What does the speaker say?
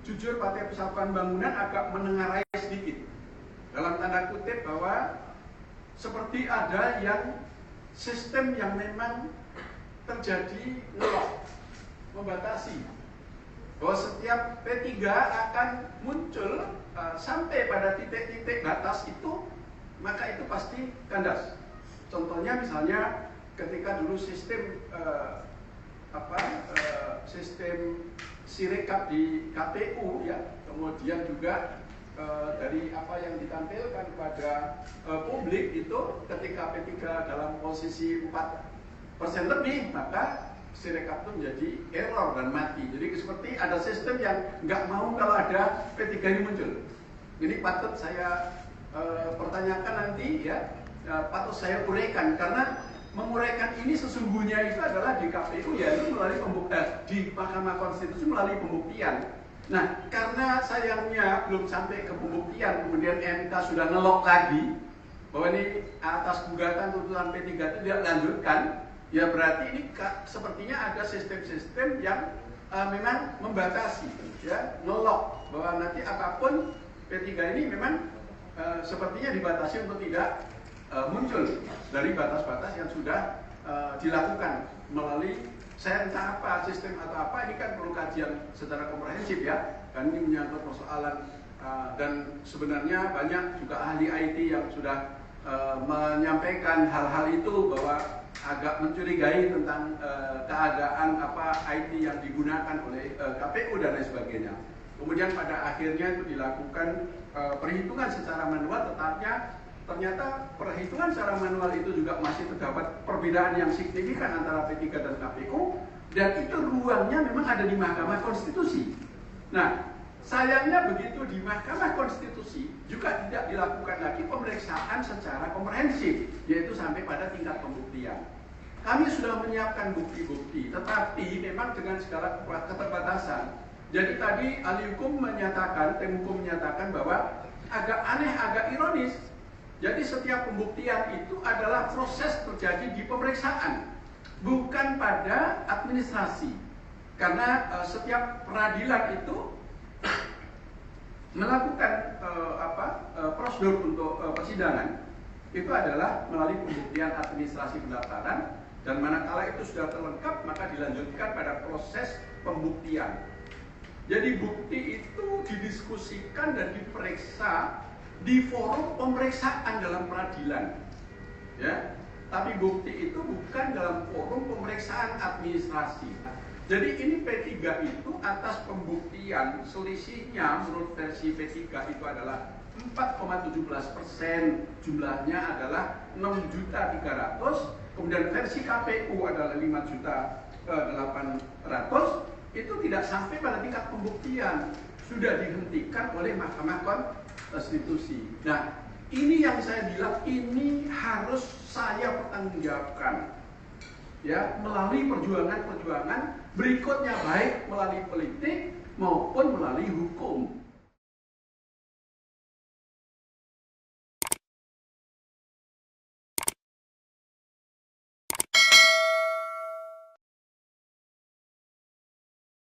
jujur Partai Persatuan Bangunan agak menengarai sedikit dalam tanda kutip bahwa seperti ada yang sistem yang memang terjadi ngelok, membatasi bahwa setiap P3 akan muncul sampai pada titik-titik batas itu, maka itu pasti kandas. Contohnya misalnya ketika dulu sistem sistem Sirekap di KPU ya, kemudian juga dari apa yang ditampilkan kepada publik itu ketika P3 dalam posisi 4% lebih, maka Sirekap itu menjadi error dan mati. Jadi seperti ada sistem yang nggak mau kalau ada P3 ini muncul. Ini patut saya pertanyakan nanti ya, patut saya uraikan, karena menguraikan ini sesungguhnya itu adalah di KPU, yaitu melalui di Mahkamah Konstitusi melalui pembuktian. Nah, karena sayangnya belum sampai ke pembuktian, kemudian MK sudah ngelok lagi bahwa ini atas gugatan tuntutan P3 itu tidak lanjutkan, ya berarti ini sepertinya ada sistem-sistem yang memang membatasi, ya, ngelok bahwa nanti apapun P3 ini memang sepertinya dibatasi untuk tidak muncul dari batas-batas yang sudah dilakukan melalui saya entah apa sistem atau apa, ini kan perlu kajian secara komprehensif ya, kan ini menyangkut persoalan dan sebenarnya banyak juga ahli IT yang sudah menyampaikan hal-hal itu bahwa agak mencurigai tentang keadaan apa IT yang digunakan oleh KPU dan lain sebagainya. Kemudian pada akhirnya itu dilakukan perhitungan secara manual, ternyata perhitungan secara manual itu juga masih terdapat perbedaan yang signifikan antara P3 dan KPU, dan itu ruangnya memang ada di Mahkamah Konstitusi. Nah, sayangnya begitu di Mahkamah Konstitusi juga tidak dilakukan lagi pemeriksaan secara komprehensif, yaitu sampai pada tingkat pembuktian. Kami sudah menyiapkan bukti-bukti, tetapi memang dengan segala keterbatasan. Jadi tadi ahli hukum menyatakan, tim hukum menyatakan bahwa agak aneh, agak ironis. Jadi setiap pembuktian itu adalah proses terjadi di pemeriksaan, bukan pada administrasi. Karena setiap peradilan itu melakukan prosedur untuk persidangan itu adalah melalui pembuktian administrasi pendaftaran, dan manakala itu sudah terlengkap maka dilanjutkan pada proses pembuktian. Jadi bukti itu didiskusikan dan diperiksa di forum pemeriksaan dalam peradilan, ya. Tapi bukti itu bukan dalam forum pemeriksaan administrasi. Jadi ini P3 itu atas pembuktian selisihnya menurut versi P3 itu adalah 4,17%, jumlahnya adalah 6.300.000, kemudian versi KPU adalah 5.800.000, itu tidak sampai pada tingkat pembuktian, sudah dihentikan oleh Mahkamah Konstitusi. Nah, ini yang saya bilang ini harus saya pertanggungjawabkan, ya, melalui perjuangan-perjuangan berikutnya, baik melalui politik maupun melalui hukum.